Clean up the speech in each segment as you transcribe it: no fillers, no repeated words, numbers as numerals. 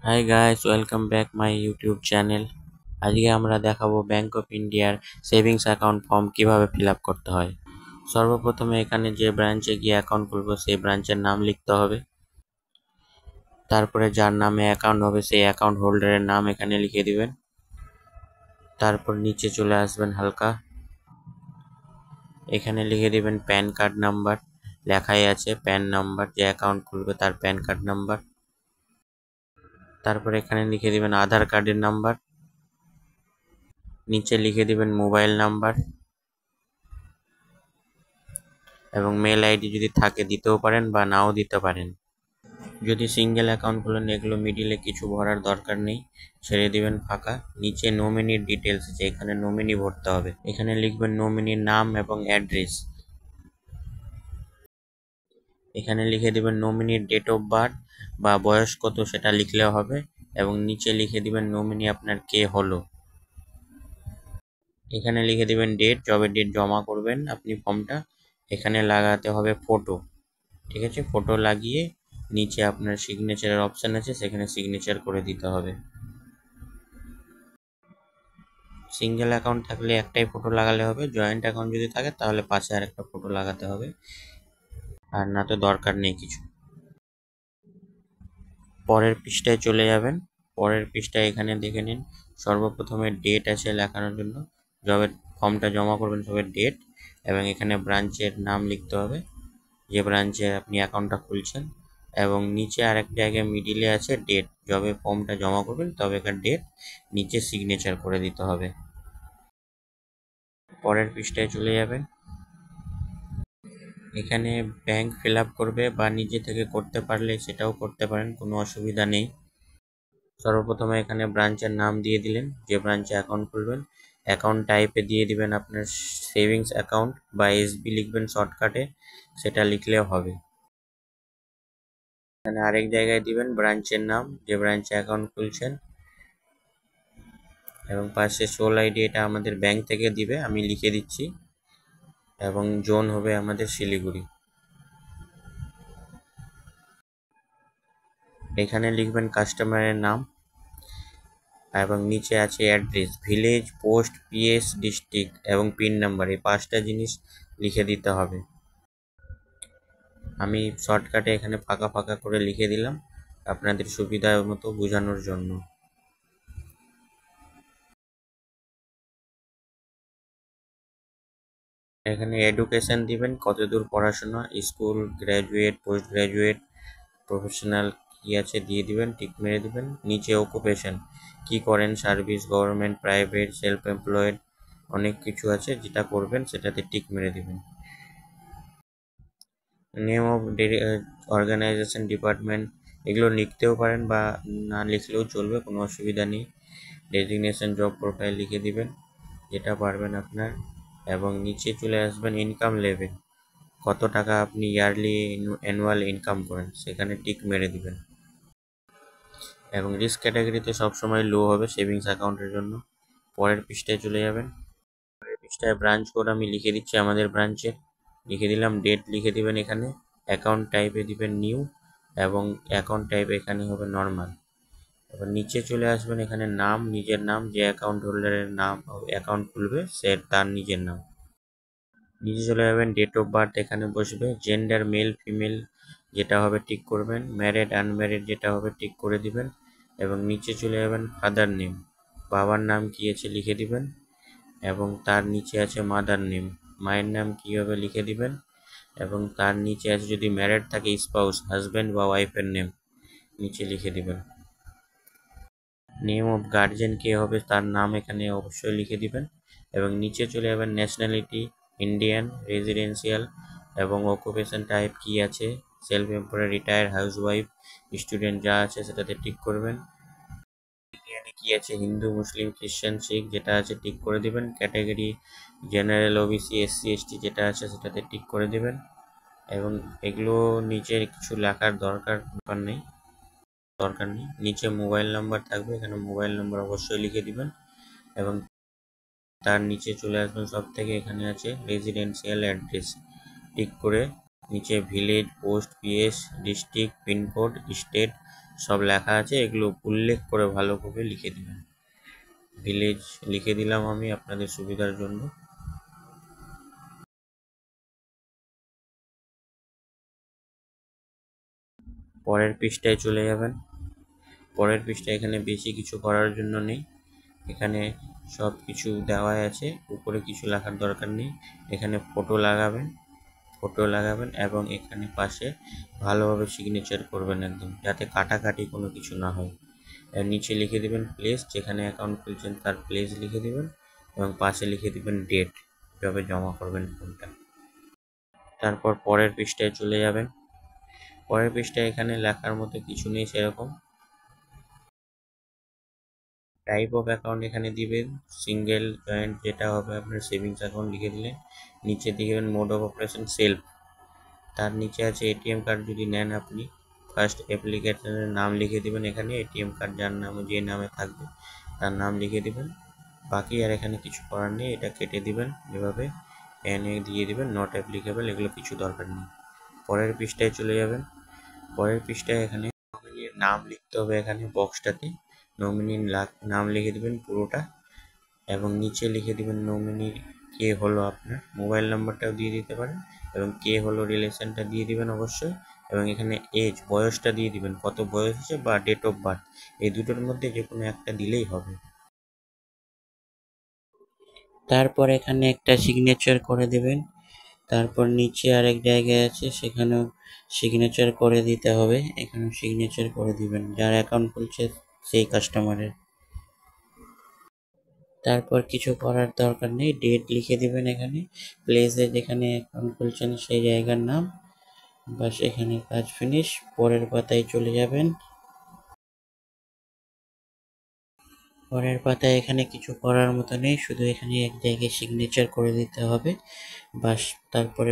Hi guys, welcome back my YouTube channel. আজকে আমরা দেখাবো ব্যাংক অফ ইন্ডিয়ার সেভিংস অ্যাকাউন্ট ফর্ম কিভাবে ফিল আপ করতে হয়। সর্বপ্রথমে এখানে যে ব্রাঞ্চে গিয়ে অ্যাকাউন্ট খুলবো সেই ব্রাঞ্চের নাম লিখতে হবে। তারপরে যার নামে অ্যাকাউন্ট হবে সেই অ্যাকাউন্ট হোল্ডারের নাম এখানে লিখে দিবেন। তারপর নিচে চলে আসবেন হালকা, এখানে লিখে দিবেন প্যান কার্ড নাম্বার। লেখাই আছে প্যান নাম্বার, যে অ্যাকাউন্ট খুলবে তার প্যান কার্ড নাম্বার। তারপর এখানে লিখে দিবেন আধার কার্ডের নাম্বার। নিচে লিখে দিবেন মোবাইল নাম্বার এবং মেল আইডি যদি থাকে দিতেও পারেন বা নাও দিতে পারেন। যদি সিঙ্গেল অ্যাকাউন্ট খোলেন এগুলো মিডিলে কিছু ভরার দরকার নেই, ছেড়ে দিবেন ফাঁকা। নিচে নমিনির ডিটেলস আছে, এখানে নমিনি ভরতে হবে। এখানে লিখবেন নমিনির নাম এবং অ্যাড্রেস। এখানে লিখে দিবেন নমিনির ডেট অফ বার্থ বা বয়স কত সেটা লিখলেও হবে, এবং নিচে লিখে দিবেন নমিনি আপনার কে হলো। এখানে লিখে দিবেন ডেট, যবে ডেট জমা করবেন আপনি ফর্মটা। এখানে লাগাতে হবে ফটো, ঠিক আছে? ফটো লাগিয়ে নিচে আপনার সিগনেচারের অপশান আছে, সেখানে সিগনেচার করে দিতে হবে। সিঙ্গেল অ্যাকাউন্ট থাকলে একটাই ফটো লাগালে হবে, জয়েন্ট অ্যাকাউন্ট যদি থাকে তাহলে পাশে আর একটা ফটো লাগাতে হবে, আর না তো দরকার নেই কিছু। পরের পৃষ্ঠায় চলে যাবেন। পরের পৃষ্ঠায় এখানে দেখে নিন, সর্বপ্রথমে ডেট আছে লেখানোর জন্য, যবে ফর্মটা জমা করবেন সবে ডেট, এবং এখানে ব্রাঞ্চের নাম লিখতে হবে যে ব্রাঞ্চে আপনি অ্যাকাউন্টটা খুলছেন, এবং নিচে আরেক জায়গায় মিডিলে আছে ডেট, যবে ফর্মটা জমা করবেন তবেকার ডেট, নিচে সিগনেচার করে দিতে হবে। পরের পৃষ্ঠায় চলে যাবেন। এখানে ব্যাংক ফিল আপ করবে বা নিজে থেকে করতে পারলে সেটাও করতে পারেন, কোনো অসুবিধা নেই। সর্বপ্রথমে এখানে ব্রাঞ্চের নাম দিয়ে দিলেন, যে ব্রাঞ্চে অ্যাকাউন্ট খুলবেন। অ্যাকাউন্ট টাইপে দিয়ে দিবেন আপনার সেভিংস অ্যাকাউন্ট বা এসবি লিখবেন শর্টকাটে, সেটা লিখলেও হবে। এখানে আরেক জায়গায় দিবেন ব্রাঞ্চের নাম, যে ব্রাঞ্চে অ্যাকাউন্ট খুলছেন, এবং পাশে সোল আইডি, এটা আমাদের ব্যাংক থেকে দিবে, আমি লিখে দিচ্ছি, এবং জোন হবে আমাদের শিলিগুড়ি। এখানে লিখবেন কাস্টমারের নাম, এবং নিচে আছে address, village, post, PS, district এবং পিন নাম্বার, এই 5টা জিনিস লিখে দিতে হবে। আমি শর্টকাটে এখানে ফাঁকা ফাঁকা করে লিখে দিলাম আপনাদের সুবিধা মতো বোঝানোর জন্য। এখানে এডুকেশন দিবেন, কতদূর পড়াশোনা, school, graduate, post graduate, professional কি আছে দিয়ে দিবেন, টিক মেরে দিবেন। নিচে অকুপেশন, কি করেন, service, government, private, self employed, অনেক কিছু আছে, যেটা করবেন সেটাতে টিক মেরে দিবেন। নেম অফ অর্গানাইজেশন, ডিপার্টমেন্ট, এগুলো লিখতেও পারেন বা না লিখলেও চলবে, কোনো অসুবিধা নেই। ডেজিগনেশন, জব প্রোফাইল লিখে দিবেন, যেটা পারবেন আপনার, এবং নিচে চলে আসবেন ইনকাম লেভেল, কত টাকা আপনি ইয়ারলি অ্যানুয়াল ইনকাম করেন, সেখানে টিক মেরে দিবেন। এবং রিস্ক ক্যাটাগরিতে সবসময় লো হবে সেভিংস অ্যাকাউন্টের জন্য। পরের পৃষ্ঠায় চলে যাবেন। পরের পৃষ্ঠায় ব্রাঞ্চ কোড আমি লিখে দিচ্ছি আমাদের ব্রাঞ্চের, লিখে দিলাম। ডেট লিখে দিবেন এখানে, অ্যাকাউন্ট টাইপে দিবেন নিউ, এবং অ্যাকাউন্ট টাইপ এখানে হবে নর্মাল। এবার নিচে চলে আসবেন, এখানে নাম, নিজের নাম, যে অ্যাকাউন্ট হোল্ডারের নাম অ্যাকাউন্ট খুলবে সে তার নিজের নাম। নিচে চলে যাবেন, ডেট অফ বার্থ এখানে বসবে, জেন্ডার মেল ফিমেল যেটা হবে টিক করবেন, ম্যারিড আনম্যারিড যেটা হবে টিক করে দিবেন, এবং নিচে চলে যাবেন ফাদার নেম, বাবার নাম কী আছে লিখে দিবেন, এবং তার নিচে আছে মাদার নেম, মায়ের নাম কী হবে লিখে দিবেন, এবং তার নিচে আছে যদি ম্যারিড থাকে স্পাউস, হাজব্যান্ড বা ওয়াইফের নেম নিচে লিখে দিবেন। নেম অফ গার্জেন কে হবে তার নাম এখানে অবশ্যই লিখে দিবেন, এবং নিচে চলে যাবেন ন্যাশনালিটি ইন্ডিয়ান, রেজিডেন্সিয়াল, এবং অকুপেশন টাইপ কি আছে, self employed, retire, housewife, student যা আছে সেটাতে টিক করবেন। ইন্ডিয়ানে কি আছে, হিন্দু, মুসলিম, খ্রিস্টান, শিখ যেটা আছে টিক করে দিবেন। Category general, OBC, SC, ST যেটা আছে সেটাতে টিক করে দিবেন, এবং এগুলো নিচে কিছু লেখার দরকার নেই। নিচে মোবাইল নাম্বার থাকবে, এখানে মোবাইল নাম্বার অবশ্যই লিখে দিবেন, এবং তার নিচে চলে আসবেন সব থেকে, এখানে আছে রেজিডেন্সিয়াল অ্যাড্রেস, টিক করে নিচে village, post, PS, district, pin code, state সব লেখা আছে, এগুলো উল্লেখ করে ভালোভাবে লিখে দিবেন। ভিলেজ লিখে দিলাম আমি আপনাদের সুবিধার জন্য। পরের পৃষ্ঠায় চলে যাবেন। পরের পৃষ্ঠায় এখানে বেশি কিছু করার জন্য নেই, এখানে সব কিছু দেওয়া আছে, উপরে কিছু লেখার দরকার নেই। এখানে ফটো লাগাবেন এবং এখানে পাশে ভালোভাবে সিগনেচার করবেন একদম, যাতে কাটাকাটি কোনো কিছু না হয়। এর নিচে লিখে দেবেন প্লেস, যেখানে অ্যাকাউন্ট খুলছেন তার প্লেস লিখে দেবেন এবং পাশে লিখে দেবেন ডেট, যবে জমা করবেন ফোনটা। তারপর পরের পৃষ্ঠায় চলে যাবেন। পরের পৃষ্ঠায় এখানে লেখার মতো কিছু নেই সেরকম। টাইপ অফ অ্যাকাউন্ট এখানে দিবেন সিঙ্গেল জয়েন্ট, যেটা হবে আপনার সেভিংস অ্যাকাউন্ট লিখে দিলেন। নিচে দিবেন মোড অফ অপারেশন সেলফ। তার নিচে আছে এটিএম কার্ড যদি নেন আপনি, ফার্স্ট অ্যাপ্লিকেশনের নাম লিখে দিবেন এখানে, এটিএম কার্ড যার নামে যে নামে থাকবে তার নাম লিখে দিবেন। বাকি আর এখানে কিছু করার নেই, এটা কেটে দিবেন এভাবে, এনে দিয়ে দিবেন নট অ্যাপ্লিকেবল, এগুলো কিছু দরকার নেই। পরের পৃষ্ঠায় চলে যাবেন। পরের পৃষ্ঠায় এখানে নমিনির নাম লিখতে হবে, এখানে বক্সটাতে নমিনির নাম লিখে দিবেন পুরোটা এবং নিচে লিখে দিবেন নমিনির কে হলো আপনার, মোবাইল নাম্বারটাও দিয়ে দিতে পারেন এবং কে হলো রিলেশনটা দিয়ে দিবেন অবশ্যই, এবং এখানে এজ বয়সটা দিয়ে দিবেন, কত বয়স হচ্ছে বা ডেট অফ বার্থ, এই দুটোর মধ্যে যে কোনো একটা দিলেই হবে। তারপর এখানে একটা সিগনেচার করে দেবেন। তারপর নিচে আরেক জায়গায় আছে, সেখানেও সিগনেচার করে দিতে হবে, এখানেও সিগনেচার করে দিবেন যার অ্যাকাউন্ট খুলছে সেই কাস্টমারের। তারপর কিছু করার দরকার নেই, ডেট লিখে দিবেন এখানে, প্লেসে যেখানে অ্যাকাউন্ট খুলছেন সেই জায়গার নাম, বাস এখানে কাজ ফিনিশ। পরের পাতায় চলে যাবেন। পরের পাতায় এখানে কিছু করার মতো নেই, শুধু এখানে এক জায়গায় সিগনেচার করে দিতে হবে বাস। তারপরে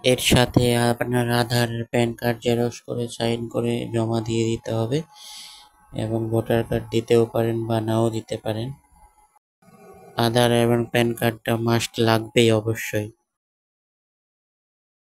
এর সাথে আপনার আধার, প্যান কার্ড জেরক্স করে সাইন করে জমা দিয়ে দিতে হবে এবং ভোটার কার্ড দিতেও পারেন বা নাও দিতে পারেন। আধার এবং প্যান কার্ডটা মাস্ট লাগবেই অবশ্যই।